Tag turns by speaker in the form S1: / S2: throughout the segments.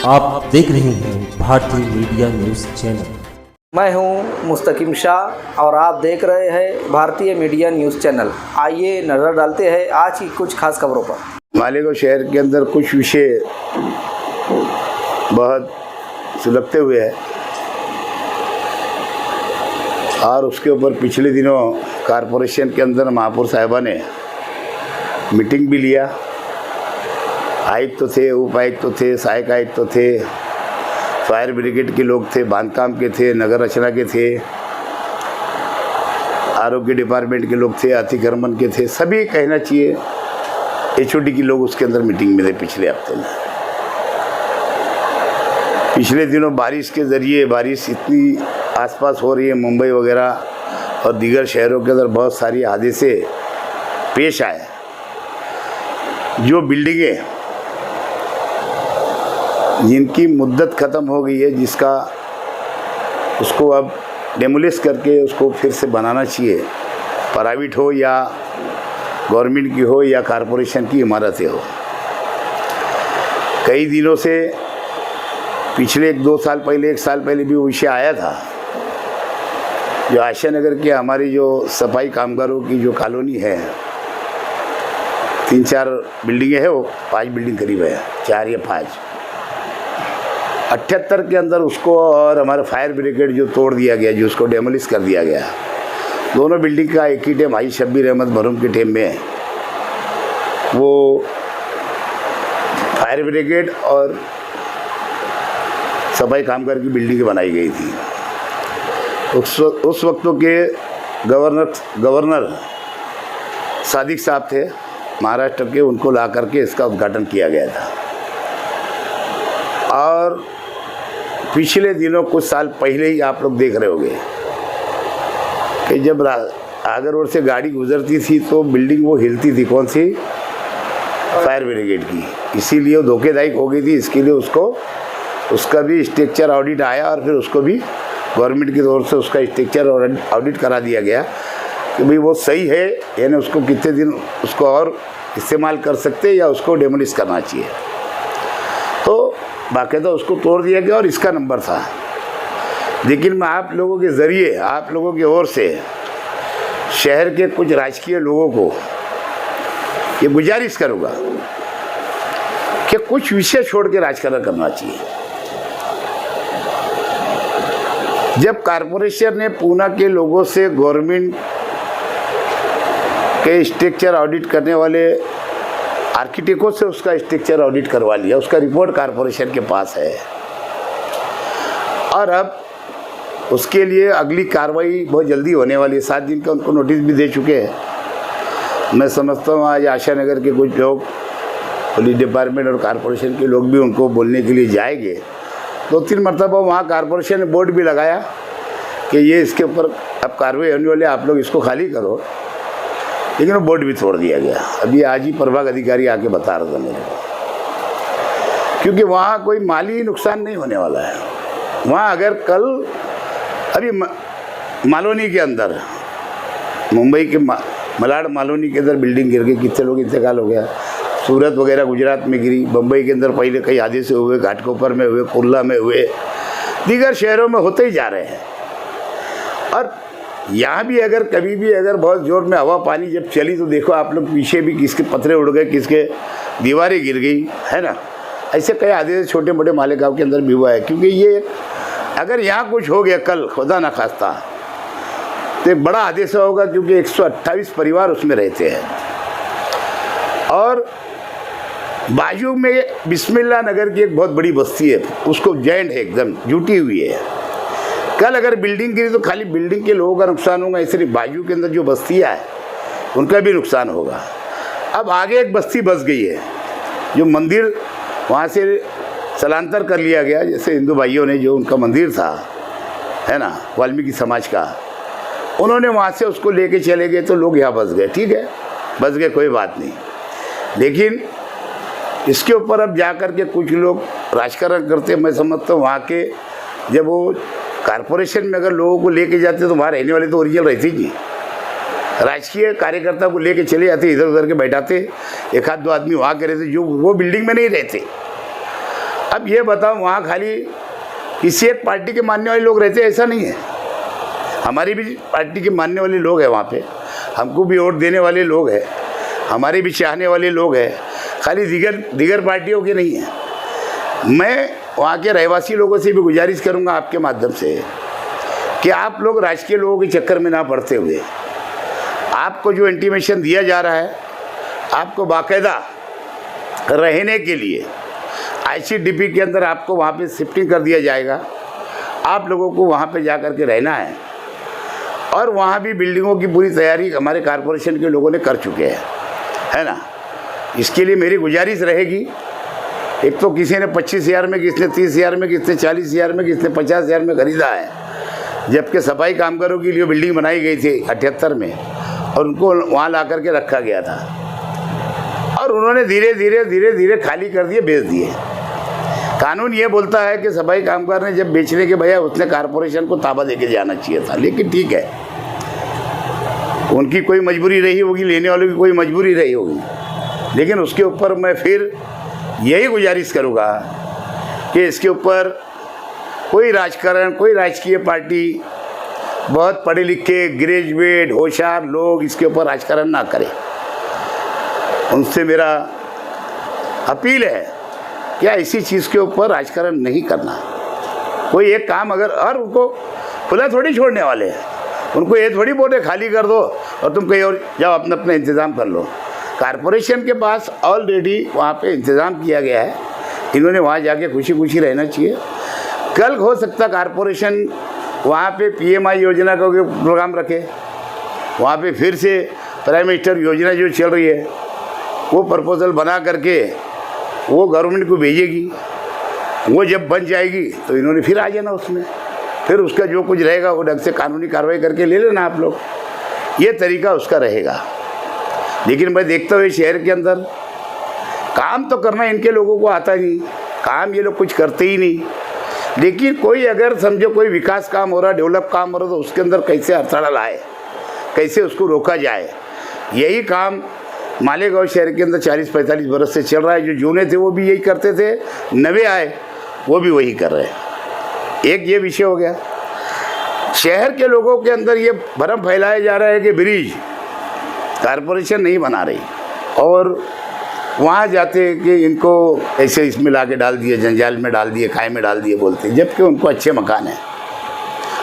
S1: आप देख रहे हैं भारतीय मीडिया न्यूज चैनल।
S2: मैं हूं मुस्तकीम शाह और आप देख रहे हैं भारतीय मीडिया न्यूज़ चैनल। आइए नज़र डालते हैं आज की कुछ खास खबरों पर।
S3: मालेगांव शहर के अंदर कुछ विषय बहुत सुलगते हुए हैं और उसके ऊपर पिछले दिनों कारपोरेशन के अंदर महापौर साहिबा ने मीटिंग भी लिया। आयुक्त तो थे, उपायुक्त तो थे, सहायक आयुक्त तो थे, फायर ब्रिगेड के लोग थे, बांधकाम के थे, नगर रचना के थे, आरोग्य डिपार्टमेंट के लोग थे, अतिक्रमण के थे, सभी कहना चाहिए HOD के लोग उसके अंदर मीटिंग में थे। पिछले हफ्ते में पिछले दिनों बारिश के ज़रिए बारिश इतनी आसपास हो रही है, मुंबई वगैरह और दीगर शहरों के अंदर बहुत सारी हादसे पेश आए। जो बिल्डिंगें जिनकी मुद्दत ख़त्म हो गई है, जिसका उसको अब डेमोलिश करके उसको फिर से बनाना चाहिए, प्राइवेट हो या गवर्नमेंट की हो या कारपोरेशन की इमारतें हो। कई दिनों से पिछले 1-2 साल पहले, 1 साल पहले भी वो विषय आया था। जो आशा नगर की हमारी जो सफाई कामगारों की जो कॉलोनी है, 3-4 बिल्डिंगें हैं, वो 5 बिल्डिंग करीब है, 4 या 5, 78 के अंदर उसको और हमारा फायर ब्रिगेड जो तोड़ दिया गया, जो उसको डेमोलिश कर दिया गया। दोनों बिल्डिंग का एक ही टेम आई शब्बीर अहमद मरहूम के टेम में वो फायर ब्रिगेड और सफाई कामगार की बिल्डिंगें बनाई गई थी। उस वक्त के गवर्नर सादिक साहब थे महाराष्ट्र के, उनको ला करके इसका उद्घाटन किया गया था। और पिछले दिनों कुछ साल पहले ही आप लोग देख रहे होंगे कि जब आगर रोड से गाड़ी गुजरती थी तो बिल्डिंग वो हिलती थी, कौन सी, फायर ब्रिगेड की। इसीलिए वो धोखेदायक हो गई थी। इसके लिए उसका भी स्ट्रक्चर ऑडिट आया और फिर उसको भी गवर्नमेंट की तरफ से उसका स्ट्रक्चर ऑडिट करा दिया गया कि भाई वो सही है, यानी उसको कितने दिन उसको और इस्तेमाल कर सकते या उसको डेमोलिश करना चाहिए। तो बाकायदा उसको तोड़ दिया गया और इसका नंबर था। लेकिन मैं आप लोगों के ज़रिए, आप लोगों की ओर से शहर के कुछ राजकीय लोगों को ये गुजारिश करूँगा कि कुछ विषय छोड़ के राजकारण करना चाहिए। जब कारपोरेशन ने पूना के लोगों से गवर्नमेंट के स्ट्रक्चर ऑडिट करने वाले आर्किटेक्टों से उसका स्ट्रक्चर ऑडिट करवा लिया, उसका रिपोर्ट कारपोरेशन के पास है और अब उसके लिए अगली कार्रवाई बहुत जल्दी होने वाली है। 7 दिन का उनको नोटिस भी दे चुके हैं। मैं समझता हूँ आज आशा नगर के कुछ लोग, पुलिस डिपार्टमेंट और कारपोरेशन के लोग भी उनको बोलने के लिए जाएंगे। 2-3 मरतबा वहाँ कारपोरेशन ने बोर्ड भी लगाया कि ये इसके ऊपर अब कार्रवाई होने वाली, आप लोग इसको खाली करो, लेकिन वो बोर्ड भी तोड़ दिया गया। अभी आज ही प्रभाग अधिकारी आके बता रहा था मेरे को, क्योंकि वहाँ कोई माली नुकसान नहीं होने वाला है। वहाँ अगर कल अभी मालोनी के अंदर, मुंबई के मलाड मालोनी के अंदर बिल्डिंग गिर गई, कितने लोग इंतकाल हो गया। सूरत वगैरह गुजरात में गिरी, बम्बई के अंदर पहले कई हादसे हुए, घाटकोपर में हुए, कुर्ला में हुए, दीगर शहरों में होते ही जा रहे हैं। और यहाँ भी अगर कभी भी अगर बहुत जोर में हवा पानी जब चली तो देखो आप लोग पीछे भी किसके पत्थरे उड़ गए, किसके दीवारें गिर गई, है ना। ऐसे कई हादसे छोटे मोटे मालेगांव के अंदर भी हुआ है। क्योंकि ये अगर यहाँ कुछ हो गया कल, खुदा ना खास्ता, तो एक बड़ा हादसा होगा, क्योंकि 128 परिवार उसमें रहते हैं। और बाजू में बिस्मिल्लाह नगर की एक बहुत बड़ी बस्ती है, उसको जॉइंट है, एकदम जुटी हुई है। कल अगर बिल्डिंग गिरी तो खाली बिल्डिंग के लोगों का नुकसान होगा, इसलिए बाजू के अंदर जो बस्तियाँ है उनका भी नुकसान होगा। अब आगे एक बस्ती बस गई है, जो मंदिर वहाँ से स्थलांतर कर लिया गया। जैसे हिंदू भाइयों ने, जो उनका मंदिर था, है ना, वाल्मीकि समाज का, उन्होंने वहाँ से उसको लेके चले गए तो लोग यहाँ बस गए। ठीक है, बस गए, कोई बात नहीं। लेकिन इसके ऊपर अब जा कर के कुछ लोग राजकारण करते। मैं समझता हूँ वहाँ के जब वो कारपोरेशन में अगर लोगों को लेके जाते तो वहाँ रहने वाले तो ओरिजिनल रहते ही, राजकीय कार्यकर्ता को लेके चले जाते, इधर उधर के बैठाते, 1 आध 2 आदमी वहाँ के रहते जो वो बिल्डिंग में नहीं रहते। अब ये बताओ, वहाँ खाली किसी एक पार्टी के मानने वाले लोग रहते हैं ऐसा नहीं है, हमारी भी पार्टी के मानने वाले लोग हैं वहाँ पे, हमको भी वोट देने वाले लोग हैं, हमारे भी चाहने वाले लोग हैं, खाली दीगर पार्टियों के नहीं हैं। मैं वहाँ के रहवासी लोगों से भी गुजारिश करूँगा आपके माध्यम से कि आप लोग राजकीय लोगों के चक्कर में ना पड़ते हुए, आपको जो इंटीमेशन दिया जा रहा है, आपको बाकायदा रहने के लिए आईसीडीपी के अंदर आपको वहाँ पे शिफ्टिंग कर दिया जाएगा। आप लोगों को वहाँ पे जा कर के रहना है, और वहाँ भी बिल्डिंगों की पूरी तैयारी हमारे कॉरपोरेशन के लोगों ने कर चुके हैं, है ना। इसके लिए मेरी गुजारिश रहेगी, एक तो किसी ने 25,000 में, किसने 30,000 में, किसने 40,000 में, किसने 50,000 में खरीदा है, जबकि सफाई कामगारों के लिए बिल्डिंग बनाई गई थी 78 में, और उनको वहाँ ला करके रखा गया था, और उन्होंने धीरे धीरे खाली कर दिए, बेच दिए। कानून ये बोलता है कि सफाई कामगार ने जब बेचने के बजाय उसने कॉरपोरेशन को ताबा देके जाना चाहिए था, लेकिन ठीक है, उनकी कोई मजबूरी रही होगी, लेने वालों की कोई मजबूरी रही होगी, लेकिन उसके ऊपर मैं फिर यही गुजारिश करूँगा कि इसके ऊपर कोई राजकारण, कोई राजकीय पार्टी, बहुत पढ़े लिखे ग्रेजुएट होशियार लोग इसके ऊपर राजकारण ना करें। उनसे मेरा अपील है कि ऐसी चीज़ के ऊपर राजकारण नहीं करना। कोई एक काम अगर, और उनको खुला थोड़ी छोड़ने वाले हैं, उनको ये थोड़ी बोले खाली कर दो और तुम कहीं और जाओ अपना अपना इंतज़ाम कर लो। कॉरपोरेशन के पास ऑलरेडी वहाँ पे इंतज़ाम किया गया है, इन्होंने वहाँ जाके खुशी खुशी रहना चाहिए। कल हो सकता कॉरपोरेशन वहाँ पे PMI योजना का प्रोग्राम रखे, वहाँ पे फिर से प्राइम मिनिस्टर योजना जो चल रही है वो प्रपोजल बना करके वो गवर्नमेंट को भेजेगी, वो जब बन जाएगी तो इन्होंने फिर आ जाना उसमें, फिर उसका जो कुछ रहेगा वो ढंग से कानूनी कार्रवाई करके ले लेना आप लोग, ये तरीका उसका रहेगा। लेकिन मैं देखता हूँ शहर के अंदर काम तो करना इनके लोगों को आता नहीं, काम ये लोग कुछ करते ही नहीं, लेकिन कोई अगर समझो कोई विकास काम हो रहा, डेवलप काम हो रहा, तो उसके अंदर कैसे अड़थड़ा लाए, कैसे उसको रोका जाए, यही काम मालेगांव शहर के अंदर 40-45 बरस से चल रहा है। जो जूने थे वो भी यही करते थे, नवे आए वो भी वही कर रहे हैं। एक ये विषय हो गया। शहर के लोगों के अंदर ये भ्रम फैलाया जा रहा है कि ब्रिज कॉरपोरेशन नहीं बना रही, और वहाँ जाते कि इनको ऐसे इसमें ला के डाल दिए, जंजाल में डाल दिए, खाई में डाल दिए बोलते, जबकि उनको अच्छे मकान हैं,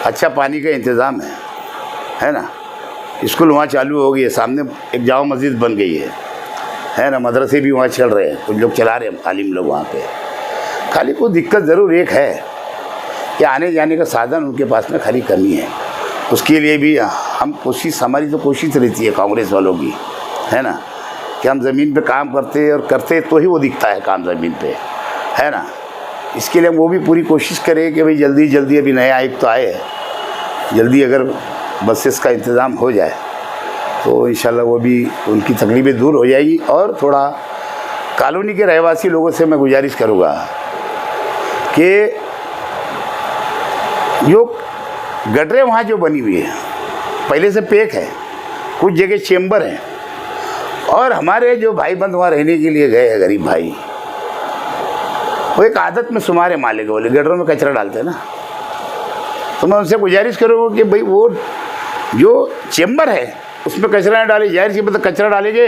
S3: अच्छा पानी का इंतज़ाम है ना। स्कूल वहाँ चालू हो गई है, सामने एक जामा मस्जिद बन गई है ना, मदरसे भी वहाँ चल रहे हैं, कुछ लोग चला रहे हैं तालीम लोग वहाँ पे। खाली कोई दिक्कत ज़रूर एक है कि आने जाने का साधन उनके पास में खाली कमी है। उसके लिए भी हम कोशिश, हमारी तो कोशिश रहती है कांग्रेस वालों की, है ना, कि हम ज़मीन पे काम करते और करते तो ही वो दिखता है काम ज़मीन पे, है ना। इसके लिए हम वो भी पूरी कोशिश करें कि भाई जल्दी अभी नया आयुक्त तो आए, जल्दी अगर बसेस का इंतज़ाम हो जाए तो इंशाल्लाह वो भी उनकी तकलीफ़ें दूर हो जाएगी। और थोड़ा कॉलोनी के रहवासी लोगों से मैं गुजारिश करूँगा कि जो गटरें वहाँ जो बनी हुई है पहले से पैक है, कुछ जगह चेम्बर हैं, और हमारे जो भाई बंद वहाँ रहने के लिए गए हैं गरीब भाई, वो एक आदत में शुमार है माले के बोले गटरों में कचरा डालते हैं ना। तो मैं उनसे गुजारिश करूँगा कि भाई वो जो चेम्बर है उसमें कचरा न डाले, जाहिर सी बात है कचरा डालेंगे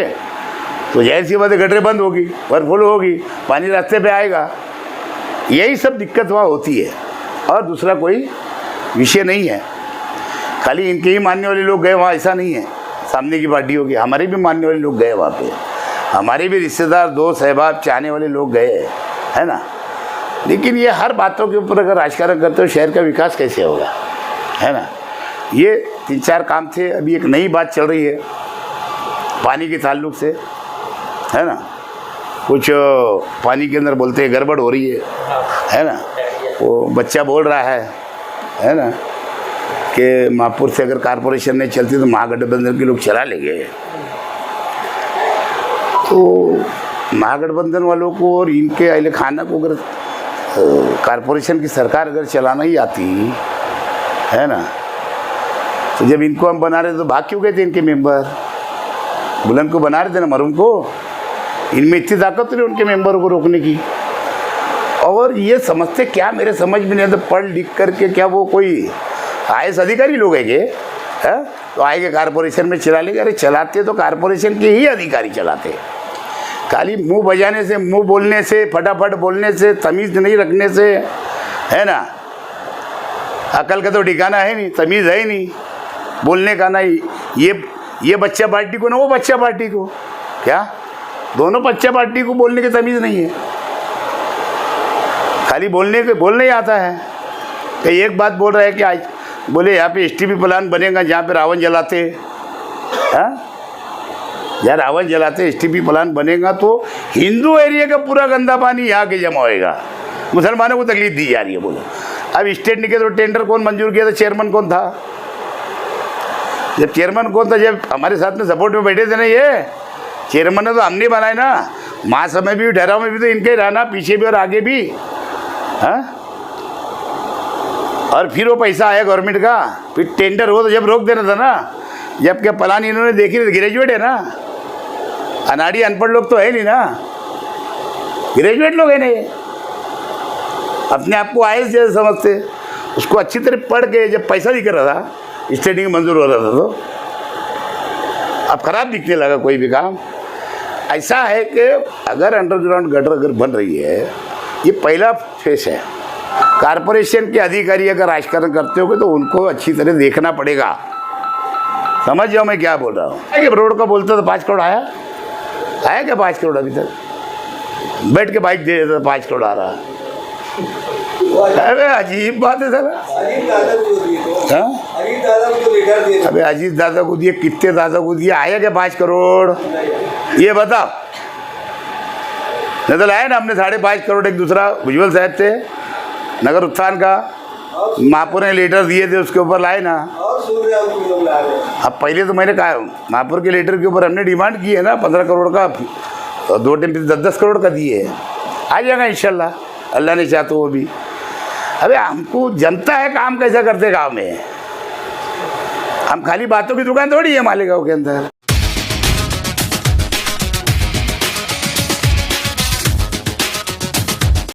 S3: तो जाहिर सी बात है गटरें बंद होगी, ओवरफ्लो होगी, पानी रास्ते पे आएगा, यही सब दिक्कत वहाँ होती है, और दूसरा कोई विषय नहीं है। खाली इनके ही मानने वाले लोग गए वहाँ ऐसा नहीं है, सामने की पार्टियों के हमारे भी मानने वाले लोग गए वहाँ पे, हमारे भी रिश्तेदार दोस्त अहबाब चाहने वाले लोग गए, है ना। लेकिन ये हर बातों के ऊपर अगर राजकारण करते हो शहर का विकास कैसे होगा, है ना। ये 3-4 काम थे, अभी एक नई बात चल रही है पानी के ताल्लुक से, है ना। कुछ पानी के अंदर बोलते हैं गड़बड़ हो रही है ना। वो बच्चा बोल रहा है ना, कि महापुर से अगर कॉरपोरेशन नहीं चलती तो महागठबंधन के लोग चला लेंगे। तो महागठबंधन वालों को और इनके अहले खाना को अगर कॉरपोरेशन की सरकार अगर चलाना ही आती है ना, तो जब इनको हम बना रहे तो भाग क्यों गए थे इनके मेंबर? बुलंद को बना रहे थे ना, मरूम को, इनमें इतनी ताकत नहीं उनके मेंबरों को रोकने की, और ये समझते क्या, मेरे समझ में नहीं आता, पढ़ लिख करके क्या वो कोई IAS अधिकारी लोग है है? तो आएंगे कारपोरेशन में चला लेंगे। अरे चलाते तो कारपोरेशन के ही अधिकारी चलाते, खाली मुंह बजाने से, मुंह बोलने से, फटाफट बोलने से, तमीज़ नहीं रखने से, है ना। अकल का तो ठिकाना है नहीं, तमीज़ है ही नहीं बोलने का, ना ये बच्चा पार्टी को ना वो बच्चा पार्टी को, क्या दोनों बच्चा पार्टी को बोलने की तमीज़ नहीं है, खाली बोलने ही आता है। कई एक बात बोल रहा है कि आज बोले यहाँ पे STP प्लान बनेगा जहाँ पे रावण जलाते, हाँ यार रावण जलाते STP प्लान बनेगा तो हिंदू एरिया का पूरा गंदा पानी यहाँ के जमा होएगा, मुसलमानों को तकलीफ दी जा रही है। बोलो अब स्टेट निकले तो टेंडर कौन मंजूर किया था, चेयरमैन कौन था? जब चेयरमैन कौन था, जब हमारे साथ में सपोर्ट में बैठे थे ना ये चेयरमैन ने तो हमने बनाए ना, महासभा में भी ठहराव में भी तो इनके रहना, पीछे भी और आगे भी, हाँ। और फिर वो पैसा आया गवर्नमेंट का, फिर टेंडर हो तो जब रोक देना था ना, जब क्या प्लान इन्होंने देखी नहीं, ग्रेजुएट है ना, अनाड़ी अनपढ़ लोग तो है नहीं ना, ग्रेजुएट लोग है ना, ये अपने आप को IAS जैसे समझते। उसको अच्छी तरह पढ़ के जब पैसा दिख रहा था, स्टेटिंग मंजूर हो रहा था, तो अब खराब दिखने लगा कोई भी काम। ऐसा है कि अगर अंडरग्राउंड गटर अगर बन रही है, ये पहला फेस है। कारपोरेशन के अधिकारी अगर राजकारण करते होंगे तो उनको अच्छी तरह देखना पड़ेगा। समझ जाओ मैं क्या बोल रहा हूँ। कि रोड का बोलता तो 5 करोड़ आया क्या 5 करोड़ अभी तक? बैठ के बाइक दे देता 5 करोड़ आ रहा। अरे अजीब बात है सर। अबे अजीत दादा को दिए, कितने दादा को दिए, आया क्या 5 करोड़ ये बता। नहीं तो लाया ना हमने 5.5 करोड़ एक दूसरा भुजबल साहब थे नगर उत्थान का, महापुर ने लेटर दिए थे उसके ऊपर लाए ना। अब पहले तो मैंने कहा महापुर के लेटर के ऊपर हमने डिमांड की है ना 15 करोड़ का, और 2 टाइम 10-10 करोड़ का दिए, आ जाएगा इंशाल्लाह, अल्लाह ने चाहा तो वो भी। अबे हमको जनता है काम कैसा करते गाँव में, हम खाली बातों की दुकान थोड़ी है मालेगांव के अंदर।